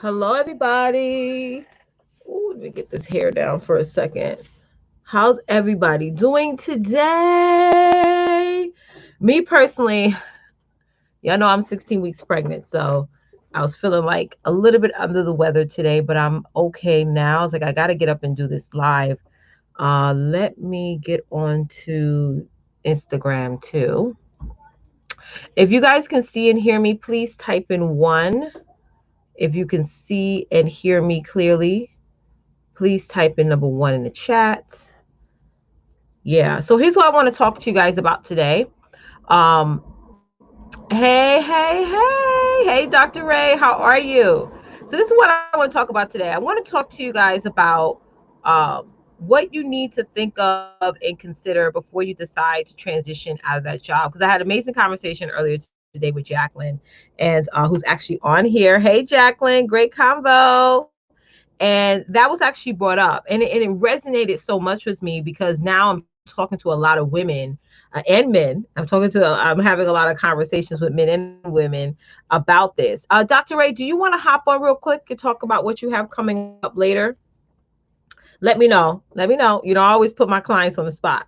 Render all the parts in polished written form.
Hello, everybody. Ooh, let me get this hair down for a second. How's everybody doing today? Me personally, y'all know I'm 16 weeks pregnant, so I was feeling like a little bit under the weather today, but I'm okay now. I was like, I got to get up and do this live. Let me get on to Instagram too. If you guys can see and hear me, please type in one. If you can see and hear me clearly, please type in number one in the chat. Yeah. So here's what I want to talk to you guys about today. Um, hey, Dr. Ray, how are you? So this is what I want to talk about today. I want to talk to you guys about what you need to think of and consider before you decide to transition out of that job. Because I had an amazing conversation earlier today with Jacqueline, and who's actually on here. Hey, Jacqueline, great convo. And that was actually brought up, and it resonated so much with me because now I'm talking to a lot of women and men. I'm having a lot of conversations with men and women about this. Dr. Ray, do you want to hop on real quick and talk about what you have coming up later? Let me know. You know, I always put my clients on the spot.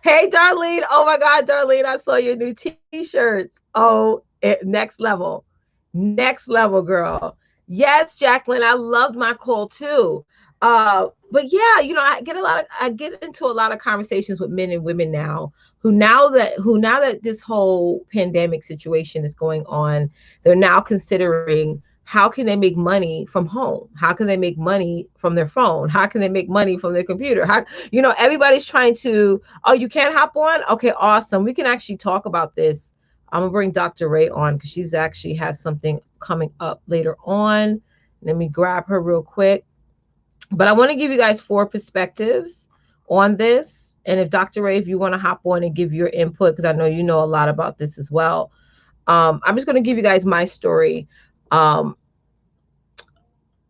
Hey, Darlene. Oh my God, Darlene, I saw your new t-shirts. Oh, next level. Next level, girl. Yes, Jacqueline, I loved my call too. But yeah, you know, I get into a lot of conversations with men and women now who now that this whole pandemic situation is going on, they're now considering how can they make money from home? How can they make money from their phone? How can they make money from their computer? How, you know, everybody's trying to, oh, you can't hop on? Okay, awesome. We can actually talk about this. I'm gonna bring Dr. Ray on because she's actually has something coming up later on. Let me grab her real quick. But I want to give you guys four perspectives on this. And if Dr. Ray, if you want to hop on and give your input, because I know you know a lot about this as well. I'm just going to give you guys my story. Um,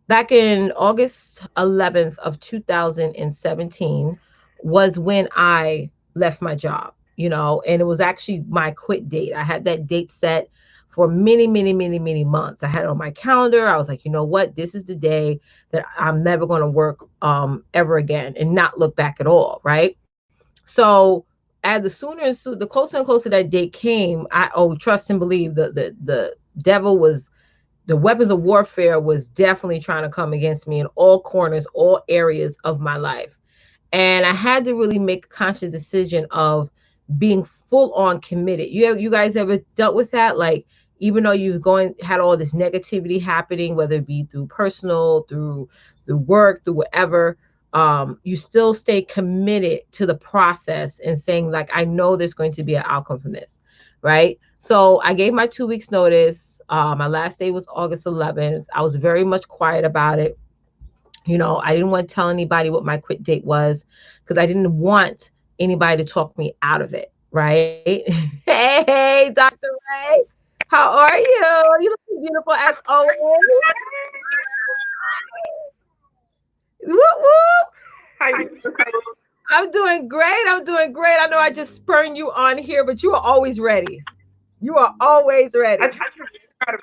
Back in August 11th of 2017 was when I left my job, you know, and it was actually my quit date. I had that date set for many months. I had it on my calendar. I was like, you know what? This is the day that I'm never going to work ever again and not look back at all, right? So as the sooner and the closer and closer that date came, I trust and believe the devil was the weapons of warfare was definitely trying to come against me in all corners, all areas of my life. And I had to really make a conscious decision of being full on committed. You guys ever dealt with that? Like, even though you've going had all this negativity happening, whether it be through personal, through work, through whatever, you still stay committed to the process and saying, like, I know there's going to be an outcome from this, right? So I gave my 2 weeks notice. My last day was August 11th. I was very much quiet about it. You know, I didn't want to tell anybody what my quit date was because I didn't want anybody to talk me out of it, right? Hey, Dr. Ray, how are you? You look beautiful as always. Woo woo. How you doing, Coach? I'm doing great. I'm doing great. I know I just spurned you on here, but you are always ready. You are always I ready. try, try to,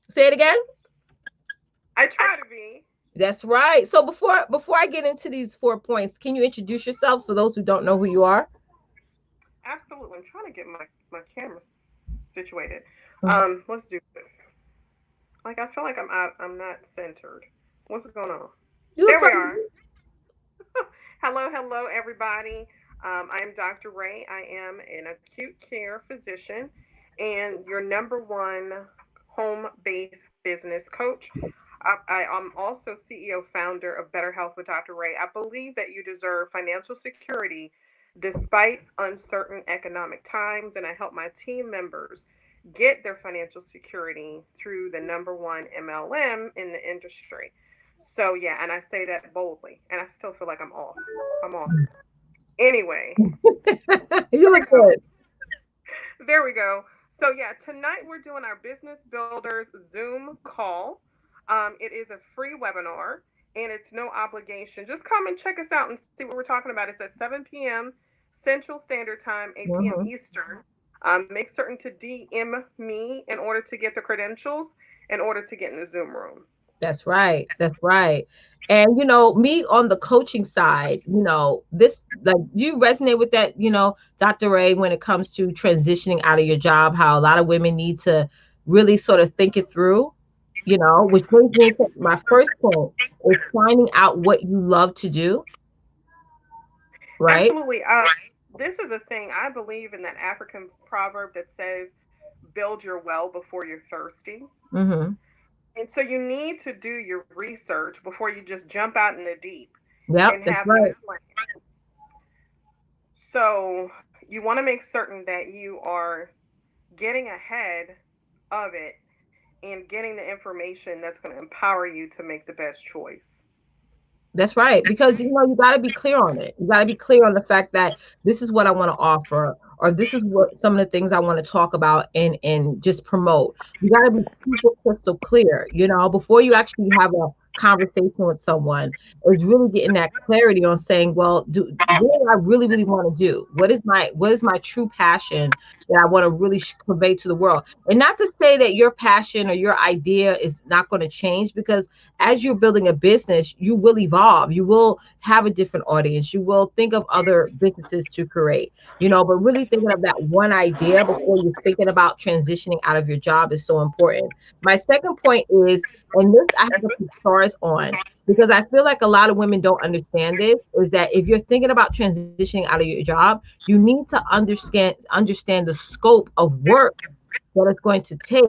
Say it again. I try to be. That's right. So before I get into these 4 points, can you introduce yourself for those who don't know who you are? Absolutely. I'm trying to get my camera situated. Mhm. Let's do this. Like I feel like I'm out. I'm not centered. What's going on? You There look we are. fine. Hello, everybody. I am Dr. Ray. I am an acute care physician and your number one home based business coach. I am also CEO founder of Better Health with Dr. Ray. I believe that you deserve financial security despite uncertain economic times, and I help my team members get their financial security through the number one MLM in the industry. So yeah, and I say that boldly, and I still feel like I'm off. I'm off. Anyway, You there we look go. good. There we go. So yeah, tonight we're doing our Business Builders Zoom call. It is a free webinar and it's no obligation. Just come and check us out and see what we're talking about. It's at 7 p.m. Central Standard Time, 8 p.m. Mhm. Eastern. Make certain to DM me in order to get the credentials, in order to get in the Zoom room. That's right. That's right. And me on the coaching side, this, like, do you resonate with that, Dr. Ray, when it comes to transitioning out of your job, how a lot of women need to really sort of think it through, which brings me to my first point is finding out what you love to do, right? Absolutely. This is a thing. I believe in that African proverb that says, build your well before you're thirsty. Mm-hmm. And so you need to do your research before you just jump out in the deep Yep, and that's have no right. plan. So you want to make certain that you are getting ahead of it and getting the information that's going to empower you to make the best choice. That's right. Because you got to be clear on it. You got to be clear on the fact that this is what I want to offer, or this is what some of the things I want to talk about and just promote. You got to be super crystal clear, before you actually have a conversation with someone, is really getting that clarity on saying, well, what do I really, really want to do? What is my true passion that I want to really convey to the world? And not to say that your passion or your idea is not going to change, because as you're building a business, you will evolve. You will have a different audience. You will think of other businesses to create, but really thinking of that one idea before you're thinking about transitioning out of your job is so important. My second point is, and this I have to put stars on, because I feel like a lot of women don't understand this, is that if you're thinking about transitioning out of your job, you need to understand the scope of work that it's going to take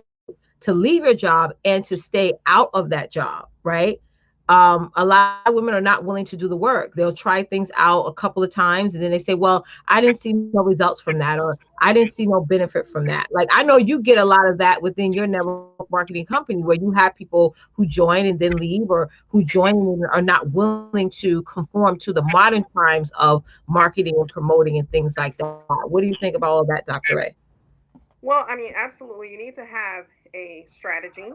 to leave your job and to stay out of that job, right? A lot of women are not willing to do the work. They'll try things out a couple of times and then they say, well, I didn't see no results from that, or I didn't see no benefit from that. Like, I know you get a lot of that within your network marketing company, where you have people who join and then leave, or who join and are not willing to conform to the modern times of marketing and promoting and things like that. What do you think about all that, Dr. Ray? Well, I mean, absolutely. You need to have a strategy,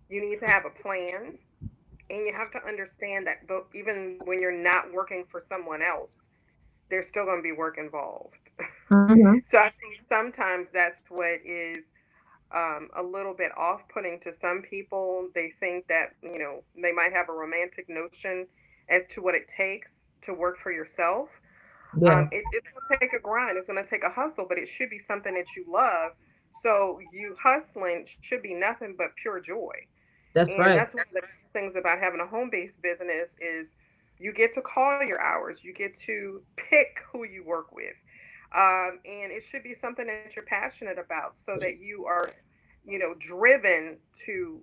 you need to have a plan, and you have to understand that even when you're not working for someone else, there's still going to be work involved. Mm-hmm. So I think sometimes that's what is a little bit off putting to some people. They think that, they might have a romantic notion as to what it takes to work for yourself. Yeah, It's going to take a grind, it's going to take a hustle, but it should be something that you love. So you hustling should be nothing but pure joy. that's And right. that's one of the best things about having a home-based business is you get to call your hours, you get to pick who you work with. And it should be something that you're passionate about, so that you are, driven to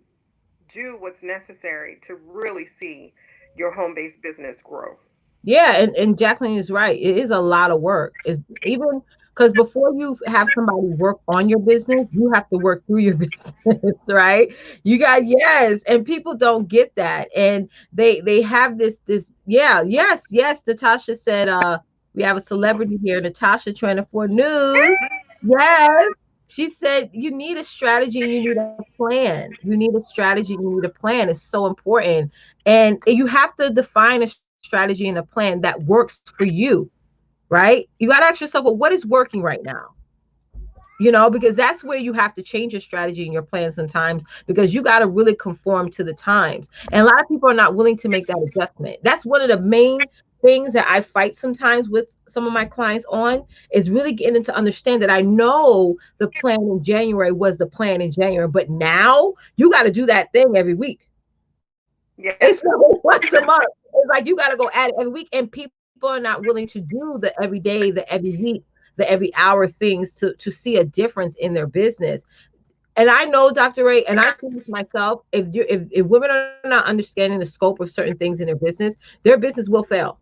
do what's necessary to really see your home-based business grow. Yeah, and Jacqueline is right. It is a lot of work. It's even because before you have somebody work on your business, you have to work through your business, right? Yes, and people don't get that. And they have this, yeah, yes. Natasha said, we have a celebrity here, Natasha 24 News. Yes. She said you need a strategy, you need a plan. You need a strategy, you need a plan. It's so important. And you have to define a strategy and a plan that works for you, right? You got to ask yourself, well, what is working right now? Because that's where you have to change your strategy and your plan sometimes, because you got to really conform to the times. And a lot of people are not willing to make that adjustment. That's one of the main things that I fight sometimes with some of my clients on, is really getting them to understand that I know the plan in January was the plan in January, but now you got to do that thing every week. Yes. It's not once a month. It's like you got to go at it every week, and people are not willing to do the every day, the every week, the every hour things to see a difference in their business. And I know, Dr. Ray, and I see this myself. If women are not understanding the scope of certain things in their business will fail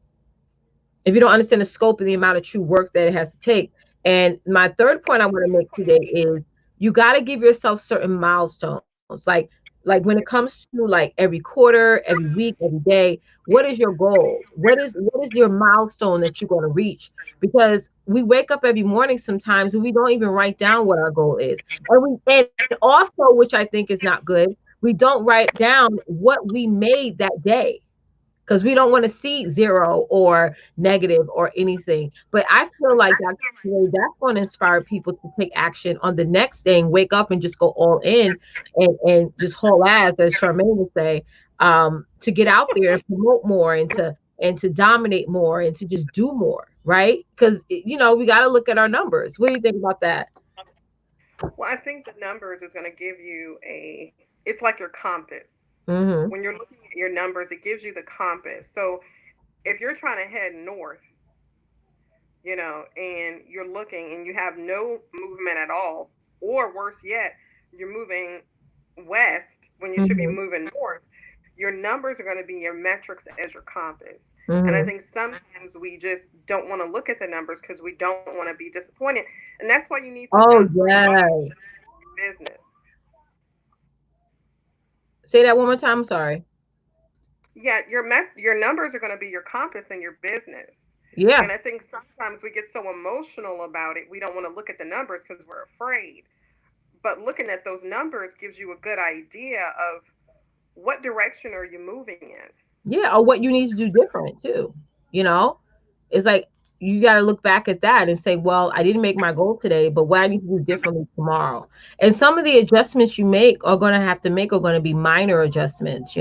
if you don't understand the scope and the amount of true work that it has to take. And my third point I want to make today is you got to give yourself certain milestones. Like when it comes to like every quarter, every week, every day, what is your goal? What is your milestone that you're going to reach? Because we wake up every morning sometimes and we don't even write down what our goal is. And also, which I think is not good, we don't write down what we made that day. because we don't want to see zero or negative or anything. But I feel like that's going to inspire people to take action on the next thing, wake up and just go all in and just haul ass, as Charmaine would say, to get out there and promote more and to dominate more and to just do more, right? Because we got to look at our numbers. What do you think about that? Well, I think the numbers is going to give you it's like your compass. Mm-hmm. When you're looking at your numbers, it gives you the compass. So if you're trying to head north, and you're looking and you have no movement at all, or worse yet, you're moving west when you should be Mm-hmm. moving north, your numbers are going to be your metrics as your compass. And I Mm-hmm. think sometimes we just don't want to look at the numbers because we don't want to be disappointed. And that's why you need to Oh bring yeah. emotion into your business. Say that one more time. I'm sorry. Yeah, your numbers are going to be your compass in your business. Yeah. And I think sometimes we get so emotional about it, we don't want to look at the numbers because we're afraid. But looking at those numbers gives you a good idea of what direction are you moving in. Yeah. Or what you need to do different too. You know, it's like you got to look back at that and say, well, I didn't make my goal today, but what I need to do differently tomorrow. And some of the adjustments you make are going to have to make are going to be minor adjustments.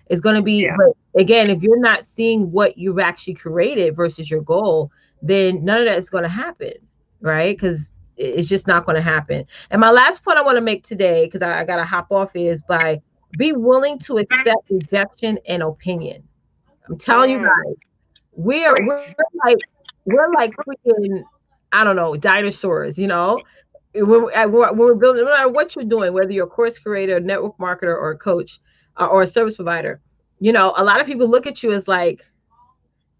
It's going to be, Yeah. but again, if you're not seeing what you've actually created versus your goal, then none of that is going to happen, right? Because it's just not going to happen. And my last point I want to make today, because I got to hop off, is by be willing to accept rejection and opinion. I'm telling you Mm, guys, we're preach. like freaking, I don't know, dinosaurs. When we're building, no matter what you're doing, whether you're a course creator, a network marketer, or a coach, or a service provider, a lot of people look at you as like,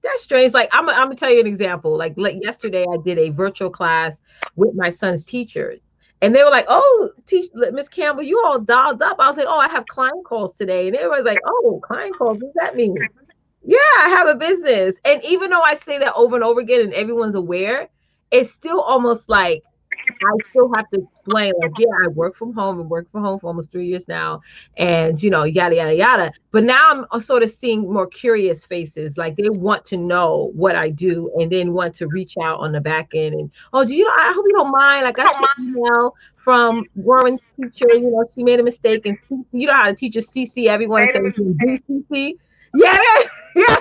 that's strange. Like I'm gonna tell you an example. Like yesterday, I did a virtual class with my son's teachers, and they were like, "Oh, teach Miss Campbell, you all dialed up." I was like, "Oh, I have client calls today," and everybody's like, "Oh, client calls? What does that mean?" Yeah, I have a business. And even though I say that over and over again and everyone's aware, it's still almost like I still have to explain, like, yeah, I work from home and work from home for almost 3 years now, and yada yada yada. But now I'm sort of seeing more curious faces, like they want to know what I do, and then want to reach out on the back end. And oh, do you know? I hope you don't mind. I got your email from Warren's teacher. She made a mistake, and you know how the teachers CC everyone and Made say a mistake. BCC. Yeah, yeah.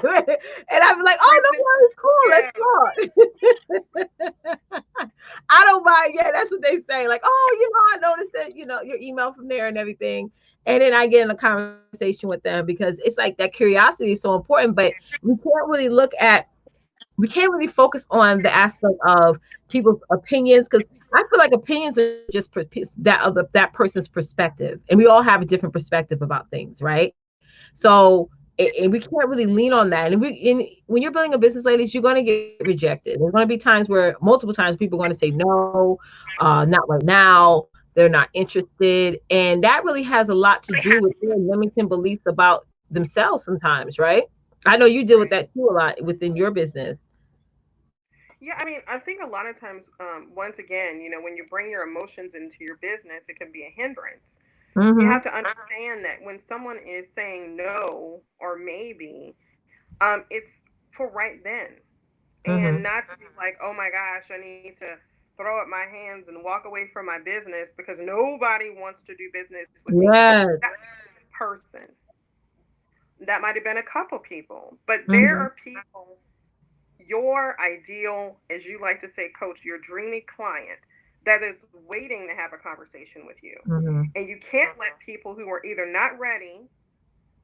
And I'm like, oh, no worries, cool, Yeah. let's talk. I don't mind. Yeah, that's what they say. Like, oh, I noticed that, your email from there and everything. And then I get in a conversation with them because it's like that curiosity is so important. But we can't really we can't really focus on the aspect of people's opinions, because I feel like opinions are just that person's perspective, and we all have a different perspective about things, right? So, and we can't really lean on that. When you're building a business, ladies, you're going to get rejected. There's going to be times where multiple times people are going to say no, not right now. They're not interested, and that really has a lot to do with their limiting beliefs about themselves. Sometimes, right? I know you deal with Right. that too a lot within your business. Yeah, I mean, I think a lot of times, once again, when you bring your emotions into your business, it can be a hindrance. You Mm-hmm. have to understand that when someone is saying no or maybe, it's for right then, and Mm-hmm. not to be like, oh my gosh, I need to throw up my hands and walk away from my business because nobody wants to do business with me. Yes. That person, that might have been a couple people, but there Mm-hmm. are people, your ideal, as you like to say, coach, your dreamy client that is waiting to have a conversation with you. Mm-hmm. And you can't let people who are either not ready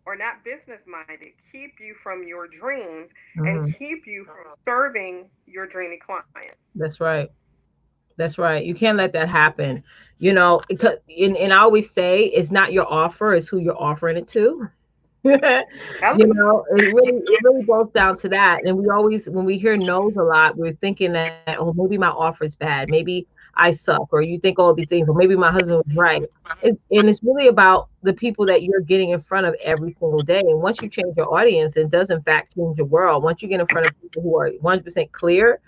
or not business minded keep you from your dreams and Mm-hmm. keep you from serving your dreamy client. That's right. That's right. You can't let that happen. Because and I always say it's not your offer, it's who you're offering it to. Hello. It really boils down to that. And we always, when we hear no's a lot, we're thinking that, oh, maybe my offer is bad. Maybe I suck, or you think all these things, or maybe my husband was right. And it's really about the people that you're getting in front of every single day. And once you change your audience, it does in fact change your world. Once you get in front of people who are 100% clear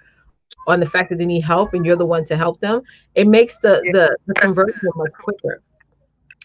on the fact that they need help and you're the one to help them, it makes the Yeah. the, the conversion much quicker,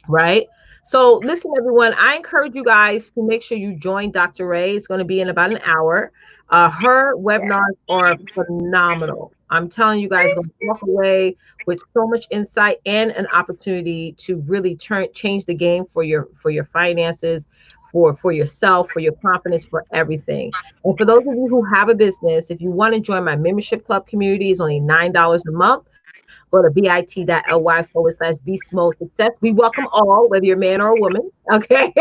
right? So listen, everyone, I encourage you guys to make sure you join Dr. Ray. It's going to be in about an hour. Her Yeah. webinars are phenomenal. I'm telling you guys, going to walk away with so much insight and an opportunity to really change the game for your finances, for yourself, for your confidence, for everything. And for those of you who have a business, if you want to join my membership club community, it's only $9 a month. Go to bit.ly/Be Small Success. We welcome all, whether you're a man or a woman. Okay.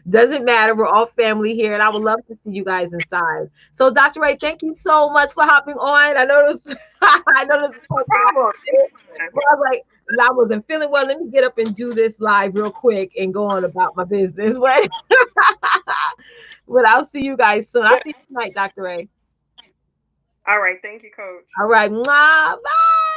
Doesn't matter. We're all family here. And I would love to see you guys inside. So, Dr. Ray, thank you so much for hopping on. I know this, I know this is so No problem. but I was like, I wasn't feeling well. Let me get up and do this live real quick and go on about my business. But I'll see you guys soon. I'll see you tonight, Dr. Ray. All right. Thank you, Coach. All right. Mwah. Bye.